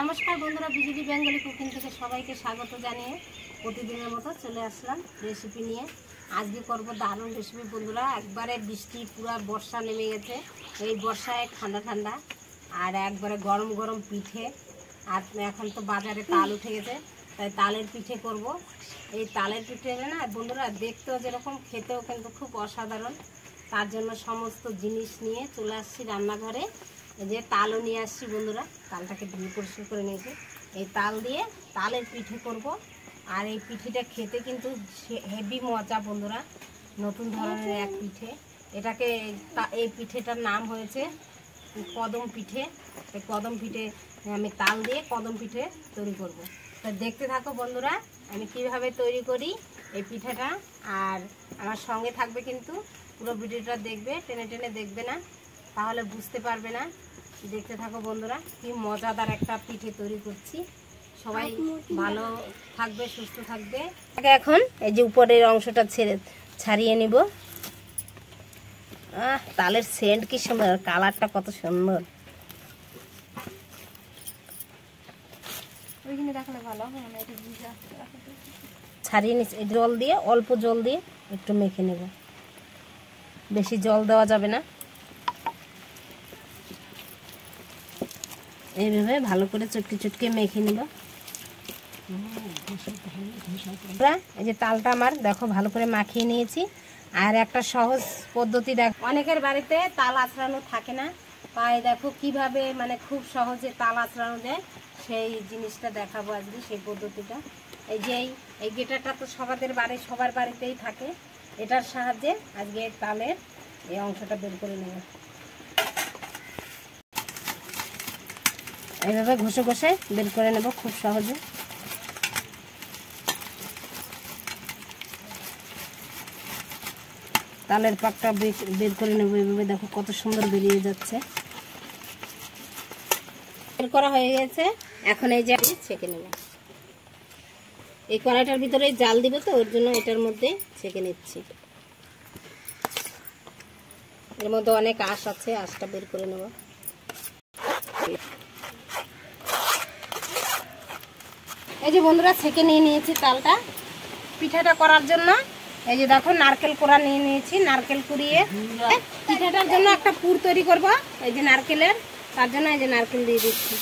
নমস্কার বন্ধুরা, BJP Bengali cooking থেকে সবাইকে স্বাগত জানিয়ে প্রতিদিনের মতো চলে আসলাম রেসিপি নিয়ে। আজকে করব দারুণ রেসিপি বন্ধুরা। একবারে বৃষ্টি, পুরো বর্ষা নেমে গেছে। এই বর্ষায় ঠান্ডা ঠান্ডা আর একবারে গরম গরম পিঠে। আর এখন তো বাজারে তাল উঠে গেছে, তাই তালের পিঠে করব। এই তালের পিঠে না বন্ধুরা, দেখতেও যেরকম, খেতেও কিন্তু খুব অসাধারণ। তার জন্য সমস্ত জিনিস নিয়ে চলে আসছি রান্নাঘরে। এই যে তালও নিয়ে আসছি বন্ধুরা, তালটাকে ধুয়ে পরিষ্কার করে নিয়েছি। এই তাল দিয়ে তালের পিঠে করব। আর এই পিঠেটা খেতে কিন্তু হেভি মজা বন্ধুরা, নতুন ধরনের এক পিঠে। এটাকে এই পিঠেটার নাম হয়েছে কদম পিঠে। এই কদম পিঠে আমি তাল দিয়ে কদম পিঠে তৈরি করব। তো দেখতে থাকো বন্ধুরা, আমি কিভাবে তৈরি করি এই পিঠাটা। আর আমার সঙ্গে থাকবে কিন্তু, পুরো ভিডিওটা দেখবে, টেনে টেনে দেখবে না, তাহলে বুঝতে পারবে না। দেখতে থাকো বন্ধুরা, কি মজাদার একটা পিঠে তৈরি করছি। সবাই ভালো থাকবে, সুস্থ থাকবে। এখন এই যে উপরের অংশটা ছাড়িয়ে নিব। তালের সেন্ট কি সুন্দর, কালারটা কত সুন্দর। ছাড়িয়ে নিচ্ছি জল দিয়ে, অল্প জল দিয়ে একটু মেখে নেব। বেশি জল দেওয়া যাবে না। এইভাবে ভালো করে চটকে চটকে মেখে নিব। এই যে তালটা আমার দেখো ভালো করে মাখিয়ে নিয়েছি। আর একটা সহজ পদ্ধতি দেখো, অনেকের বাড়িতে তাল আঁচড়ানো থাকে না, তাই দেখো কিভাবে মানে খুব সহজে তাল আঁচড়ানো যায়, সেই জিনিসটা দেখাবো আজকে, সেই পদ্ধতিটা। এই যে এই গেটারটা তো সবার বাড়িতেই থাকে। এটার সাহায্যে আজকে তালের এই অংশটা বের করে নেব। এইভাবে ঘষে ঘষে বের করে নেব খুব সহজে। তালের পাকটা বের করে নেব এইভাবে। দেখো কত সুন্দর বেরিয়ে যাচ্ছে। বের করা হয়ে গেছে। এখন এই যে ছেঁকে নেব। এই কড়াইটার ভিতরে জাল দিব, তো ওর জন্য এটার মধ্যে ছেঁকে নিচ্ছি। এর মধ্যে অনেক আঁশ আছে, আঁশটা বের করে নেব। এই যে বন্ধুরা, ছেঁকে নিয়ে নিয়েছি তালটা পিঠাটা করার জন্য। এই যে দেখো নারকেল কোড়া নিয়ে নিয়েছি। নারকেল কুড়িয়ে পিঠাটার জন্য একটা পুর তৈরি করব। এই যে নারকেলের, তার জন্য এই যে নারকেল দিয়ে দিচ্ছি।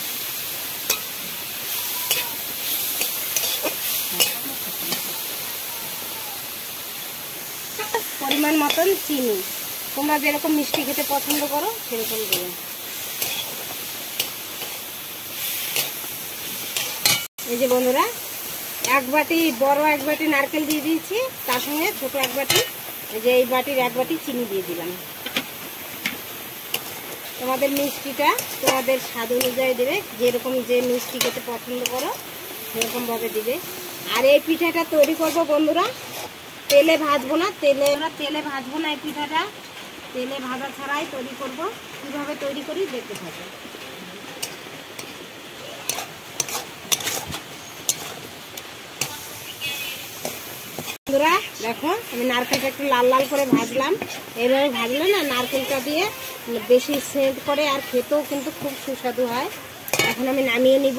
পরিমাণ মতন চিনি, তোমরা যেরকম মিষ্টি খেতে পছন্দ করো সেরকম দেবে। এই যে বন্ধুরা, বড় এক বাটি নারকেল দিয়ে দিয়েছি, তার সঙ্গে ছোট এক বাটি, এই যে এই বাটির এক বাটি চিনি দিয়ে দিলাম। তোমাদের মিষ্টিটা তোমাদের স্বাদ অনুযায়ী দেবে, যেরকম যে মিষ্টি খেতে পছন্দ করো সেরকম ভাবে দিবে। আর এই পিঠাটা তৈরি করব বন্ধুরা, তেলে ভাজবো না। তেলে ভাজবো না, এই পিঠাটা তেলে ভাজা ছাড়াই তৈরি করব। কিভাবে তৈরি করি দেখতে থাকো বন্ধুরা। দেখো আমি নারকেলটা একটু লাল লাল করে ভাজলাম। এইভাবে ভাজলে না নারকেলটা দিয়ে বেশি সেন্ট করে, আর খেতেও কিন্তু খুব সুস্বাদু হয়। এখন আমি নামিয়ে নিব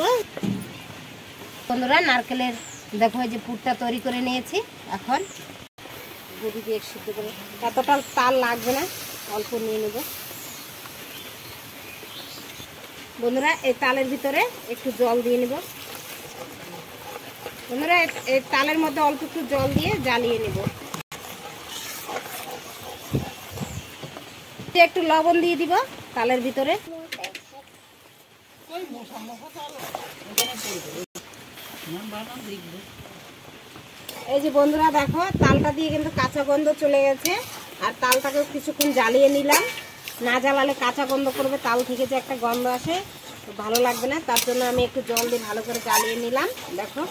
বন্ধুরা। নারকেলের দেখো এই যে পুরটা তৈরি করে নিয়েছি। এখন গুঁড়ি দিয়ে সিদ্ধ করে, এতটা তাল লাগবে না, অল্প নিয়ে নেব বন্ধুরা। এই তালের ভিতরে একটু জল দিয়ে নেব বন্ধুরা। এই তালের মধ্যে অল্প একটু জল দিয়ে জ্বালিয়ে নেব। একটু লবণ দিয়ে দিব তালের ভিতরে। এই যে বন্ধুরা দেখো, তালটা দিয়ে কিন্তু কাঁচা গন্ধ চলে গেছে। আর তালটাকে কিছুক্ষণ জ্বালিয়ে নিলাম। না জ্বালালে কাঁচা গন্ধ করবে, তাল থেকে যে একটা গন্ধ আসে, ভালো লাগবে না। তার জন্য আমি একটু জল দিয়ে ভালো করে জ্বালিয়ে নিলাম। দেখো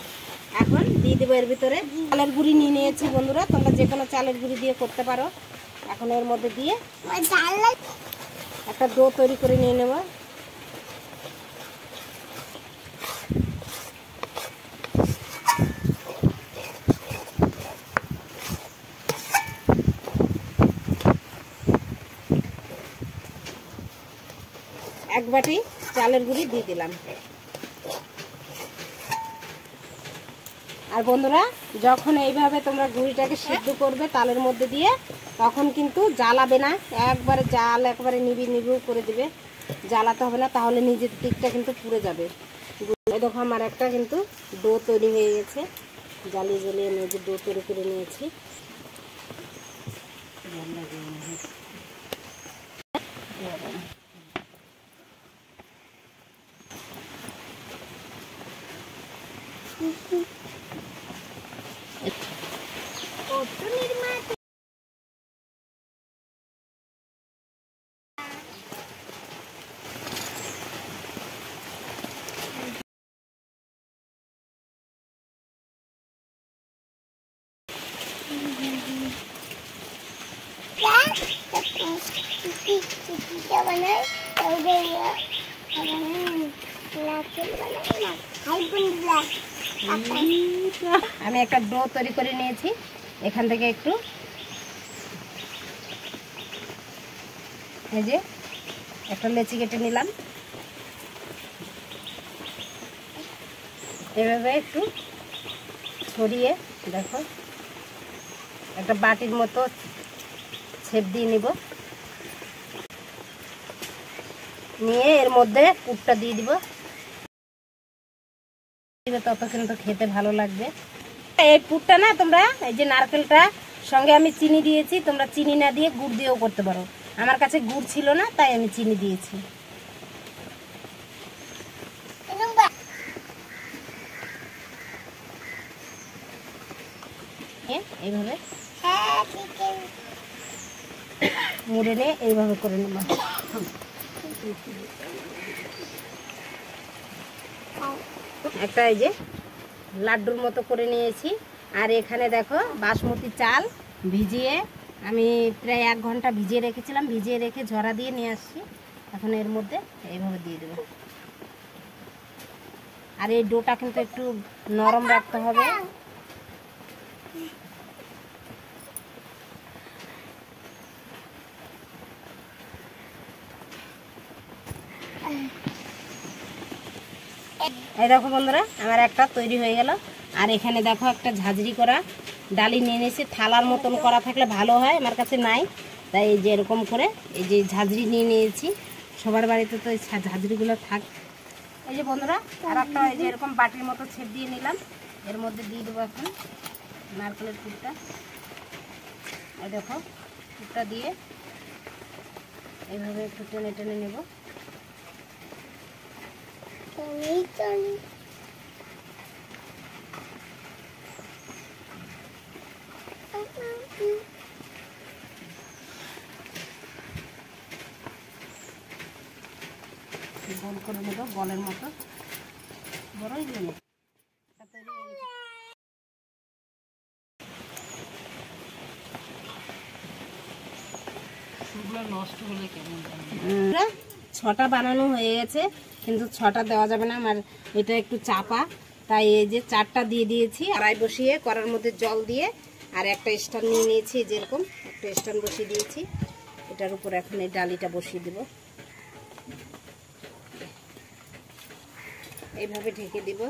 এখন দিয়ে দেবো এর ভিতরে চালের গুঁড়ি নিয়ে নিয়েছি বন্ধুরা, তোমরা যে কোনো চালের গুঁড়ি দিয়ে করতে পারো। এখন এর মধ্যে দিয়ে একটা ডো তৈরি করে নিয়ে নেব। এক বাটি চালের গুঁড়ি দিয়ে দিলাম। আর বন্ধুরা, যখন এইভাবে তোমরা গুঁড়িটাকে সিদ্ধ করবে তালের মধ্যে দিয়ে, তখন কিন্তু জ্বালাবে না, একবারে জাল একবারে নিবিড় করে দিবে, জ্বালাতে হবে না, তাহলে নিজের দিকটা কিন্তু পুড়ে যাবে। দেখো আমার একটা কিন্তু ডো তৈরি হয়ে গেছে, জ্বালিয়ে আমি যে ডো তৈরি করে নিয়েছি। আমি একটা ডো তৈরি করে নিয়েছি, এখান থেকে একটু এই যে একটা লেচি কেটে নিলাম, এভাবে একটু ছড়িয়ে দেখো একটা বাটির মতো ছেপ দিয়ে নিব, নিয়ে এর মধ্যে পুরটা দিয়ে দিব, তত কিন্তু খেতে ভালো লাগবে। এই পুরটা না তোমরা এই যে নারকেলটা সঙ্গে আমি চিনি দিয়েছি, তোমরা চিনি না দিয়ে গুড় দিয়েও করতে পারো, আমার কাছে গুড় ছিল না তাই আমি চিনি দিয়েছি। এইভাবে মুড়ে নিয়ে এইভাবে করে নেব। একটা এই যে লাড্ডুর মতো করে নিয়েছি। আর এখানে দেখো বাসমতি চাল ভিজিয়ে আমি প্রায় 1 ঘন্টা ভিজিয়ে রেখেছিলাম, ভিজিয়ে রেখে ঝরা দিয়ে নিয়ে আসছি। এখন এর মধ্যে এইভাবে দিয়ে দেবো। আর এই ডোটা কিন্তু একটু নরম রাখতে হবে। এই দেখো বন্ধুরা, আমার একটা তৈরি হয়ে গেল। আর এখানে দেখো একটা ঝাঁঝরি করা ডালি নিয়ে নিয়েছি, থালার মতন করা থাকলে ভালো হয়, আমার কাছে নাই, তাই এই যে এরকম করে এই যে ঝাঁঝরি নিয়ে নিয়েছি। সবার বাড়িতে তো এই ঝাঁঝরিগুলো থাক। এই যে বন্ধুরা, আর একটা এই যে এরকম বাটির মতো ছেপ দিয়ে নিলাম, এর মধ্যে দিয়ে দেবো এখন নারকেলের পুরটা। এই দেখো পুরটা দিয়ে এইভাবে একটু টেনে টেনে নেব। গোল করে নেব বলের মতো, বড়ই নেব। ছটা বানানো হয়ে গেছে, কিন্তু 6টা দেওয়া যাবে না, আমার এটা একটু চাপা, তাই এই যে 4টা দিয়ে দিয়েছি। কড়াই বসিয়ে কড়ার মধ্যে জল দিয়ে আর একটা স্ট্যান্ড নিয়ে নিয়েছি, যেরকম একটা স্ট্যান্ড বসিয়ে দিয়েছি। এটার উপর এখন এই ডালিটা বসিয়ে দেব, এইভাবে ঢেকে দিব।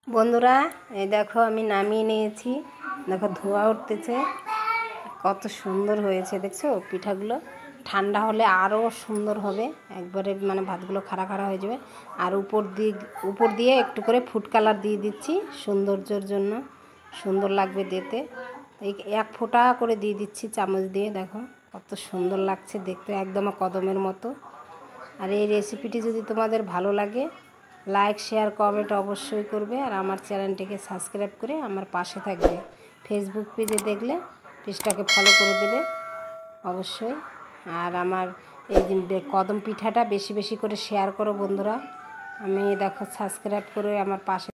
বন্ধুরা, এই দেখো আমি নামিয়ে নিয়েছি, দেখো ধোয়া উঠতেছে, কত সুন্দর হয়েছে দেখছো পিঠাগুলো। ঠান্ডা হলে আরও সুন্দর হবে, একবারে মানে ভাতগুলো খাড়া খাড়া হয়ে যাবে। আর উপর দিয়ে একটু করে ফুড কালার দিয়ে দিচ্ছি সৌন্দর্যের জন্য, সুন্দর লাগবে দিতে। এই 1 ফোঁটা করে দিয়ে দিচ্ছি চামচ দিয়ে, দেখো কত সুন্দর লাগছে দেখতে, একদম কদমের মতো। আর এই রেসিপিটি যদি তোমাদের ভালো লাগে, লাইক শেয়ার কমেন্ট অবশ্যই করবে। আর আমার চ্যানেলটিকে সাবস্ক্রাইব করে আমার পাশে থাকবে। ফেসবুক পেজে দেখলে পেজটাকে ফলো করে দেবে অবশ্যই। আর আমার এই কদম পিঠাটা বেশি বেশি করে শেয়ার করো বন্ধুরা। আমি দেখো সাবস্ক্রাইব করে আমার পাশে